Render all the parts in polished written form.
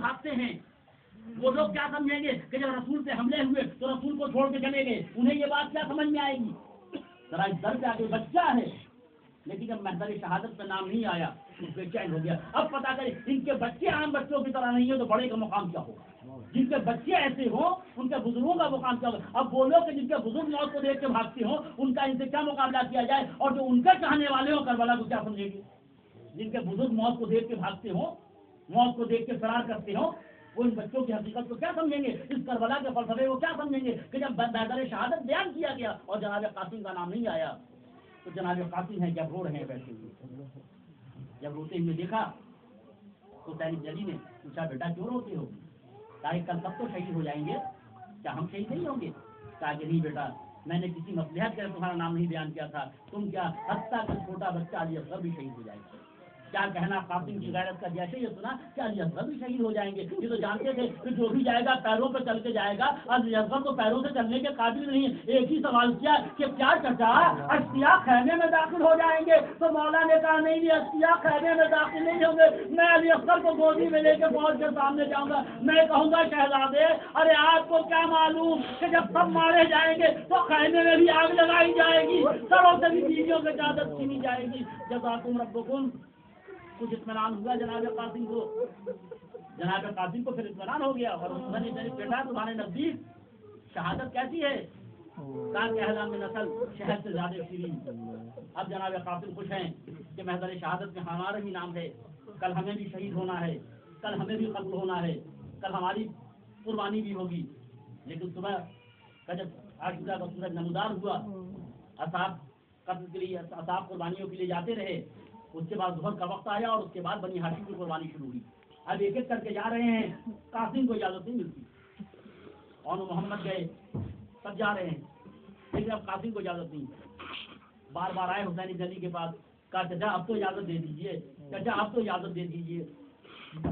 بھاگتے ہیں، وہ لوگ کیا سمجھیں گے کہ جب رسول پہ حملے ہوئے تو رسول کو چھوڑ کے چلے گئے، انہیں یہ بات کیا سمجھ میں آئے گی؟ ذرا اس در پہ آ کے بچہ ہے، لیکن جب محضر شہادت پہ نام نہیں آیا بے چین ہو گیا۔ اب پتا کریں ان کے بچے عام بچوں کی طرح نہیں ہے تو بڑے کا مقام کیا ہوگا؟ جن کے بچے ایسے ہوں ان کے بزرگوں کا مقام کیا ہوگا؟ اب بولو کہ جن کے بزرگ موت کو دیکھ کے بھاگتے ہوں ان کا ان سے کیا مقابلہ کیا جائے، اور جو ان کے چاہنے والے ہوں کربلا کو کیا سمجھیں گے؟ جن کے بزرگ موت کو دیکھ کے بھاگتے ہوں، موت کو دیکھ کے فرار کرتے ہوں، وہ ان بچوں کی حقیقت کو کیا سمجھیں گے؟ اس کربلا کے فلسفے کو کیا سمجھیں گے کہ جب محضر شہادت بیان کیا گیا اور جناب قاسم کا نام نہیں آیا تو جناب قاسم ہے جب رو رہے ہیں بیٹھے ہوئے، جب روتے ہوئے دیکھا تو سینک جلی نے پوچھا بیٹا کیوں روتے ہو؟ کہا کل تب تو شہید ہو جائیں گے، کیا ہم شہید نہیں ہوں گے؟ کہا کہ نہیں بیٹا، میں نے کسی مصلحت کے تمہارا نام نہیں بیان کیا تھا، تم کیا حتیٰ کہ چھوٹا بچہ علی اصغر بھی شہید ہو جائے گا۔ کیا کہنا قاسم کی غیرت کا، جیسے یہ سنا کہ علی اصغر بھی شہید ہو جائیں گے، یہ تو جانتے تھے کہ جو بھی جائے گا پیروں پہ چل کے جائے گا، علی اصغر تو پیروں سے چلنے کے قابل نہیں ہے۔ ایک ہی سوال کیا کہ کیا چچا اشتیا خیمے میں داخل ہو جائیں گے؟ تو مولا نے کہا نہیں نہیں، اشتیا خیمے میں داخل نہیں ہوں گے، میں علی اصغر کو گودی میں لے کے فوج کے سامنے جاؤں گا، میں کہوں گا شہزادے ارے آپ کو کیا معلوم کہ جب سب مارے جائیں گے تو خیمے میں بھی آگ لگائی جائے گی، سروں سے بھی بیویوں کی اجازت چھینی جائے گی۔ جزاکم ربکم۔ کچھ اطمینان ہوا جناب قاسم کو، جناب قاسم کو پھر اطمینان ہو گیا، اور اس نے بیٹا تمہارے نزدیک شہادت کیسی ہے؟ کہا کہ احلام نسل شہد سے زیادہ شیرین۔ اب جناب قاسم خوش ہیں کہ محضر شہادت میں ہمارا ہی نام ہے، کل ہمیں بھی شہید ہونا ہے، کل ہمیں بھی قتل ہونا ہے، کل ہماری قربانی بھی ہوگی۔ لیکن صبح کا جب عاشورہ کا سورج نمودار ہوا، اصحاب قتل کے لیے، اصحاب قربانیوں کے لیے جاتے رہے، اس کے بعد ظہر کا وقت آیا اور اس کے بعد بنی ہاشم کی قربانی شروع ہوئی۔ اب ایک ایک کر کے جا رہے ہیں، قاسم کو اجازت نہیں ملتی، اور محمد گئے، سب جا رہے ہیں، لیکن اب قاسم کو اجازت نہیں۔ بار بار آئے حسین بن علی کے پاس، کہا چچا اب تو اجازت دے دیجیے، چچا اب تو اجازت دے دیجیے۔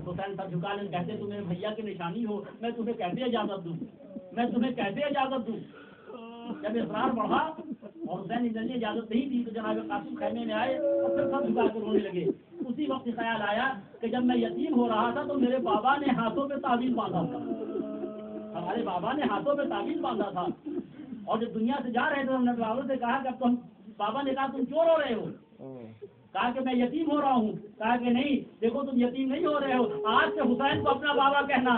حسین سر جھکا لیں، کہتے تم میرے بھیا کی نشانی ہو، میں تمہیں کیسے اجازت دوں، میں تمہیں کیسے اجازت دوں؟ جب اصرار بڑھا اور حسین بن علی اجازت نہیں دی تو جناب قاسم خیمے میں آئے اور پھر سب جھکا کر رونے لگے۔ اسی وقت خیال آیا کہ جب میں یتیم ہو رہا تھا تو میرے بابا نے ہاتھوں پہ تعویذ باندھا تھا، ہمارے بابا نے ہاتھوں پہ تعویذ باندھا تھا، اور جب دنیا سے جا رہے تھے ہم نے بابا سے کہا کہ اب تم، بابا نے کہا تم کیوں رو رہے ہو؟ کہا کہ میں یتیم ہو رہا ہوں۔ کہا کہ نہیں دیکھو تم یتیم نہیں ہو رہے ہو، آج سے حسین کو اپنا بابا کہنا،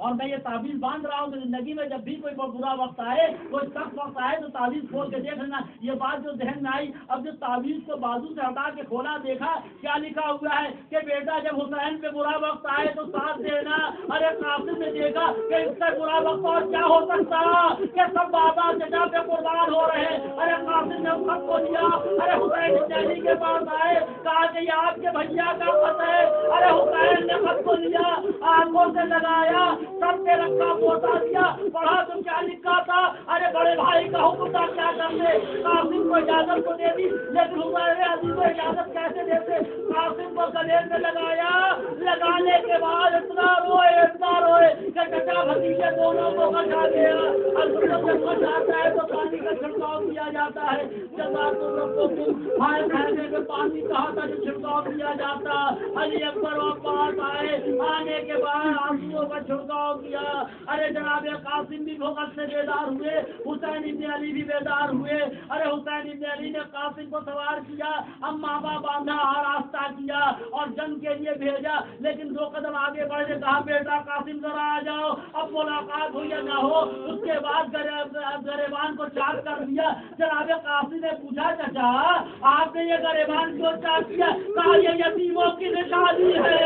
اور میں یہ تعویذ باندھ رہا ہوں کہ زندگی میں جب بھی کوئی برا وقت آئے، کوئی سخت وقت آئے تو تعویذ کھول کے دیکھ لینا۔ یہ بات جو ذہن میں آئی، اب جو تعویذ کو بازو سے ہٹا کے کھولا دیکھا، کیا لکھا ہوا ہے کہ بیٹا جب حسین پہ برا وقت آئے تو ساتھ دینا۔ ارے قاسم نے دیکھا کہ اس سے برا وقت اور کیا ہو سکتا کہ سب بابا چچا پہ قربان ہو رہے ہیں۔ ارے قاسم نے خط کو لیا، ارے حسین بن علی کے پاس آئے، کہا کہ یہ آپ کے بھیا کا خط ہے۔ ارے حسین نے خط کو لیا، آنکھوں سے لگایا، سب پہ رکھا، پوتا دیا، پڑھا تو کیا لکھا تھا؟ ارے بڑے بھائی کا حکم تھا کیا کرتے؟ قاسم کو اجازت کو دے دی، لیکن حسین علی کو اجازت کیسے دیتے؟ قاسم کو گلے سے لگایا، لگانے کے بعد اتنا روئے کہ چچا بھتیجے دونوں کو بچا دیا۔ اور جب بچ جاتا ہے تو پانی کا چھڑکاؤ کیا جاتا ہے۔ جزاکم ربکم۔ ہائے خیمے میں پانی کہاں تھا جو چھڑکاؤ کیا جاتا؟ علی اکبر عباس آئے، آنے کے بعد آنسوؤں کا چھڑکاؤ کیا۔ ارے جناب قاسم بھی بھوک سے بیدار ہوئے، حسین بن علی بھی بیدار ہوئے۔ ارے حسین بن علی نے قاسم کو سوار کیا، امامہ باندھا، آراستہ کیا اور جنگ کے لیے بھیجا، لیکن 2 قدم آگے بڑھ کے کہا بیٹا قاسم ذرا آ جاؤ، اب ملاقات ہو یا نہ ہو۔ اس کے بعد گریبان کو چاک کر دیا۔ جناب قاسم نے پوچھا چچا آپ نے یہ گریبان کیوں چاک کیا؟ کہا یہ یتیموں کی نشانی ہے۔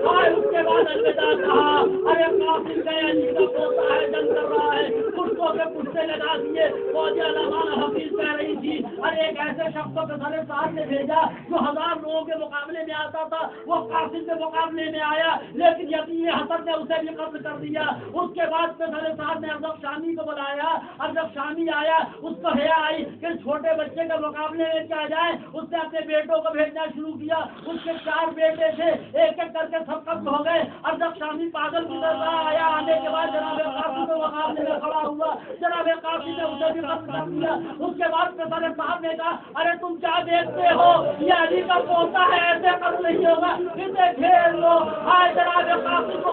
اور اس کے بعد الوداع کہا۔ ارے قاسم گئے، علی کا پوتا ہے، جنگ کر رہا ہے، پشتوں کے پشتے لگا دیے۔ فوجی علمان حفیظ کہہ رہی تھی ارے ایک ایسے شخص کو پسند ساتھ نے بھیجا جو 1000 لوگوں کے مقابلے میں آتا تھا، وہ قاسم کے مقابلے میں آیا، لیکن یتیم حسن نے اسے بھی قتل کر دیا۔ اس کے بعد پسند صاحب نے ارزق شامی کو بلایا، ارزق شامی آیا، اس کو حیا آئی کہ چھوٹے بچے کے مقابلے میں کیا جائے، اس نے اپنے بیٹوں کو بھیجنا شروع کیا۔ اس کے 4 بیٹے تھے، ایک ایک کر کے سب قتل ہو گئے۔ ارزق شامی پاگل کی طرح آیا، آنے کے بعد جناب قاسم کے مقابلے میں کھڑا ہوا، جناب قاسم نے اسے بھی قتل کر دیا۔ اس کے بعد پسند صاحب نے کہا ارے تم کیا دیکھتے ہو، یہ علی کا پوتا ہے، ایسے قتل نہیں ہوگا، اسے گھیر لو۔ آئے جناب قاسم کو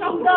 14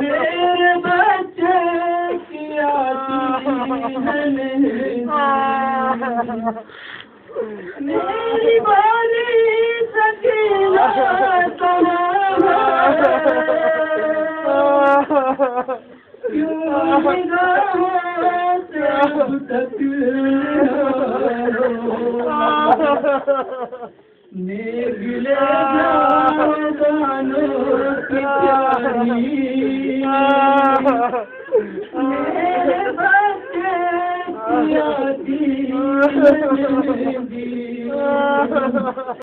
میرے بچے کیا میری بالی سکینہ نیگلے جانو کی پیاری میرے بچے کیا